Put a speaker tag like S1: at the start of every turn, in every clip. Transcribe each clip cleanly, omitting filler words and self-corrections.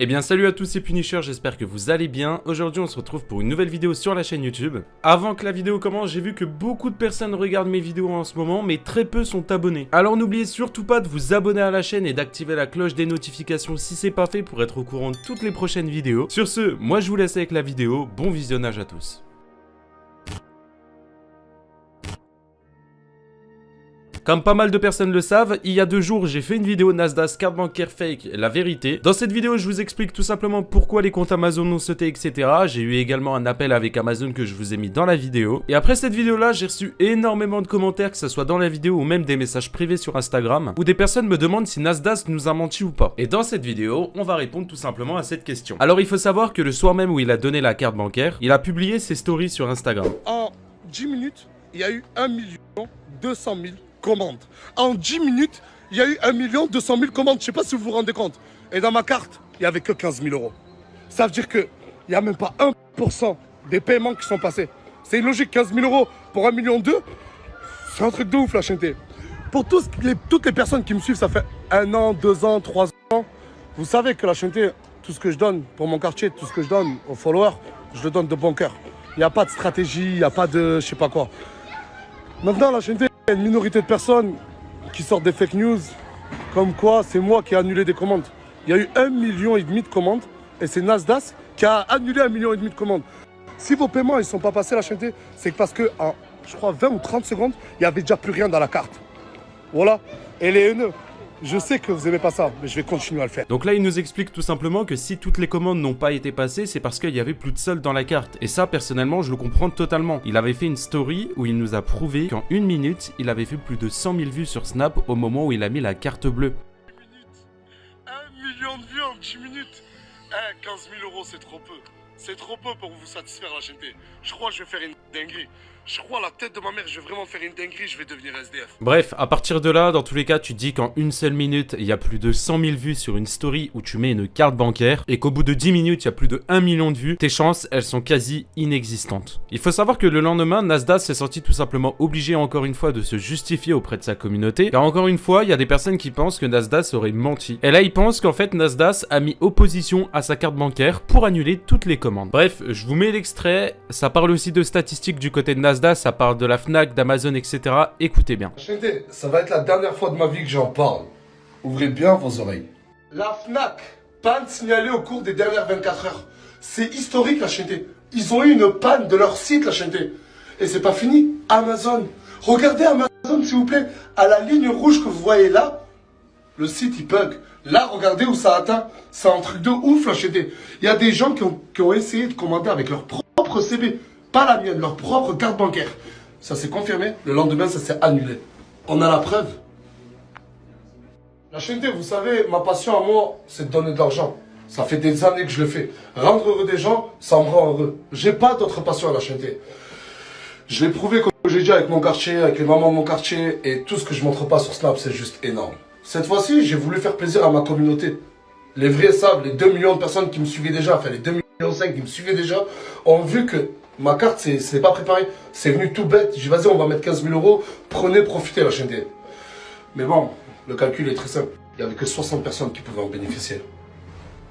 S1: Eh bien salut à tous, c'est Punisher, j'espère que vous allez bien. Aujourd'hui on se retrouve pour une nouvelle vidéo sur la chaîne YouTube. Avant que la vidéo commence, j'ai vu que beaucoup de personnes regardent mes vidéos en ce moment, mais très peu sont abonnés. Alors n'oubliez surtout pas de vous abonner à la chaîne et d'activer la cloche des notifications si c'est pas fait pour être au courant de toutes les prochaines vidéos. Sur ce, moi je vous laisse avec la vidéo, bon visionnage à tous. Comme pas mal de personnes le savent, il y a 2 jours, j'ai fait une vidéo Nasdaq carte bancaire fake, la vérité. Dans cette vidéo, je vous explique tout simplement pourquoi les comptes Amazon ont sauté, etc. J'ai eu également un appel avec Amazon que je vous ai mis dans la vidéo. Et après cette vidéo-là, j'ai reçu énormément de commentaires, que ce soit dans la vidéo ou même des messages privés sur Instagram, où des personnes me demandent si Nasdaq nous a menti ou pas. Et dans cette vidéo, on va répondre tout simplement à cette question. Alors il faut savoir que le soir même où il a donné la carte bancaire, il a publié ses stories sur Instagram.
S2: En 10 minutes, il y a eu 1 200 000 commandes. En 10 minutes, il y a eu 1 200 000 commandes. Je ne sais pas si vous vous rendez compte. Et dans ma carte, il n'y avait que 15 000 euros. Ça veut dire qu'il n'y a même pas 1% des paiements qui sont passés. C'est illogique, 15 000 euros pour 1,2 million. C'est un truc de ouf, la chaîne. Pour toutes les personnes qui me suivent, ça fait 1 an, 2 ans, 3 ans. Vous savez que la chaîne, tout ce que je donne pour mon quartier, tout ce que je donne aux followers, je le donne de bon cœur. Il n'y a pas de stratégie, il n'y a pas de je sais pas quoi. Maintenant, la chaîne, il y a une minorité de personnes qui sortent des fake news, comme quoi c'est moi qui ai annulé des commandes. Il y a eu 1,5 million de commandes et c'est Nasdaq qui a annulé 1,5 million de commandes. Si vos paiements ne sont pas passés, la chaîne, c'est parce que en, je crois, 20 ou 30 secondes, il n'y avait déjà plus rien dans la carte. Voilà. Et les haineux, je sais que vous n'aimez pas ça, mais je vais continuer à le faire.
S1: Donc là, il nous explique tout simplement que si toutes les commandes n'ont pas été passées, c'est parce qu'il y avait plus de solde dans la carte. Et ça, personnellement, je le comprends totalement. Il avait fait une story où il nous a prouvé qu'en 1 minute, il avait fait plus de 100 000 vues sur Snap au moment où il a mis la carte bleue.
S2: 1 million de vues en 10 minutes. 15 000 euros, c'est trop peu. C'est trop peu pour vous satisfaire, la chaîne. Je crois que je vais faire une dinguerie. Je crois à la tête de ma mère, je vais vraiment faire une dinguerie, je vais devenir SDF.
S1: Bref, à partir de là, dans tous les cas, tu dis qu'en une seule minute, il y a plus de 100 000 vues sur une story où tu mets une carte bancaire et qu'au bout de 10 minutes, il y a plus de 1 million de vues, tes chances, elles sont quasi inexistantes. Il faut savoir que le lendemain, Nasdaq s'est senti tout simplement obligé encore une fois de se justifier auprès de sa communauté, car encore une fois, il y a des personnes qui pensent que Nasdaq aurait menti. Et là, ils pensent qu'en fait, Nasdaq a mis opposition à sa carte bancaire pour annuler toutes les commandes. Bref, je vous mets l'extrait, ça parle aussi de statistiques du côté de Nasdaq, ça parle de la Fnac, d'Amazon, etc. Écoutez bien.
S2: Ça va être la dernière fois de ma vie que j'en parle. Ouvrez bien vos oreilles. La Fnac, panne signalée au cours des dernières 24 heures. C'est historique, la chaîne. Ils ont eu une panne de leur site, la chaîne. Et c'est pas fini. Amazon. Regardez Amazon, s'il vous plaît. À la ligne rouge que vous voyez là, le site, il bug. Là, regardez où ça atteint. C'est un truc de ouf, la chaîne. Il y a des gens qui ont essayé de commander avec leur propre CB. Pas la mienne, leur propre carte bancaire. Ça s'est confirmé, le lendemain ça s'est annulé. On a la preuve. La chaîne, vous savez, ma passion à moi, c'est de donner de l'argent. Ça fait des années que je le fais. Rendre heureux des gens, ça me rend heureux. J'ai pas d'autre passion à la chaîne. Je l'ai prouvé, comme j'ai dit, avec mon quartier, avec les mamans de mon quartier, et tout ce que je montre pas sur Snap, c'est juste énorme. Cette fois-ci, j'ai voulu faire plaisir à ma communauté. Les vrais savent, les 2 millions de personnes qui me suivaient déjà, enfin les 2,5 millions qui me suivaient déjà, ont vu que ma carte, c'est pas préparé. C'est venu tout bête. J'ai dit, vas-y, on va mettre 15 000 euros. Prenez, profitez, la chaîne. Mais bon, le calcul est très simple. Il n'y avait que 60 personnes qui pouvaient en bénéficier.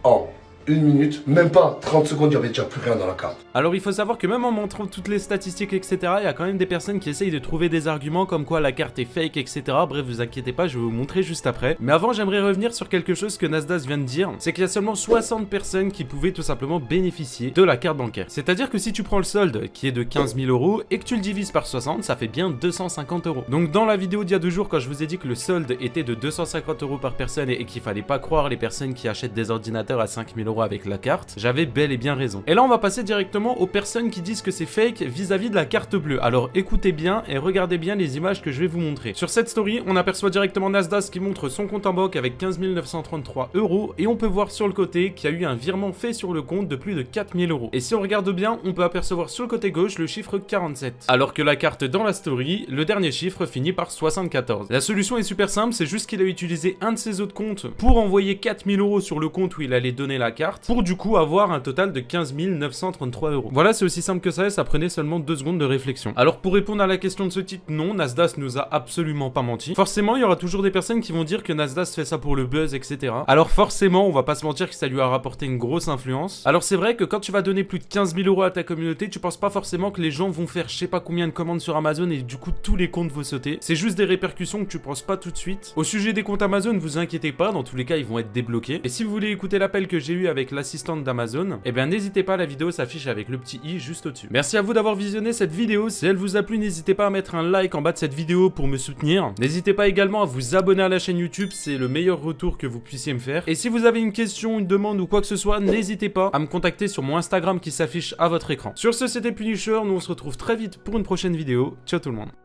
S2: En 1 minute, même pas 30 secondes, il n'y avait déjà plus rien dans la carte.
S1: Alors il faut savoir que même en montrant toutes les statistiques, etc., il y a quand même des personnes qui essayent de trouver des arguments comme quoi la carte est fake, etc. Bref, vous inquiétez pas, je vais vous montrer juste après. Mais avant, j'aimerais revenir sur quelque chose que Nasdaq vient de dire. C'est qu'il y a seulement 60 personnes qui pouvaient tout simplement bénéficier de la carte bancaire. C'est-à-dire que si tu prends le solde qui est de 15 000 euros et que tu le divises par 60, ça fait bien 250 euros. Donc dans la vidéo d'il y a 2 jours, quand je vous ai dit que le solde était de 250 euros par personne et qu'il fallait pas croire les personnes qui achètent des ordinateurs à 5 000 euros avec la carte, j'avais bel et bien raison. Et là, on va passer directement aux personnes qui disent que c'est fake vis-à-vis de la carte bleue. Alors écoutez bien et regardez bien les images que je vais vous montrer. Sur cette story, on aperçoit directement Nasdaq qui montre son compte en banque avec 15 933 euros et on peut voir sur le côté qu'il y a eu un virement fait sur le compte de plus de 4 000 euros. Et si on regarde bien, on peut apercevoir sur le côté gauche le chiffre 47. Alors que la carte dans la story, le dernier chiffre finit par 74. La solution est super simple, c'est juste qu'il a utilisé un de ses autres comptes pour envoyer 4 000 euros sur le compte où il allait donner la carte. carte pour du coup avoir un total de 15 933 €. Voilà, c'est aussi simple que ça et ça prenait seulement 2 secondes de réflexion. Alors pour répondre à la question de ce type, non, Nasdaq nous a absolument pas menti. Forcément, il y aura toujours des personnes qui vont dire que Nasdaq fait ça pour le buzz, etc. Alors forcément, on va pas se mentir que ça lui a rapporté une grosse influence. Alors c'est vrai que quand tu vas donner plus de 15 000 € à ta communauté, tu penses pas forcément que les gens vont faire je sais pas combien de commandes sur Amazon et du coup tous les comptes vont sauter. C'est juste des répercussions que tu penses pas tout de suite. Au sujet des comptes Amazon, vous inquiétez pas, dans tous les cas ils vont être débloqués. Et si vous voulez écouter l'appel que j'ai eu avec l'assistante d'Amazon, eh bien n'hésitez pas, la vidéo s'affiche avec le petit i juste au-dessus. Merci à vous d'avoir visionné cette vidéo. Si elle vous a plu, n'hésitez pas à mettre un like en bas de cette vidéo pour me soutenir. N'hésitez pas également à vous abonner à la chaîne YouTube, c'est le meilleur retour que vous puissiez me faire. Et si vous avez une question, une demande ou quoi que ce soit, n'hésitez pas à me contacter sur mon Instagram qui s'affiche à votre écran. Sur ce, c'était Punisher, nous on se retrouve très vite pour une prochaine vidéo. Ciao tout le monde.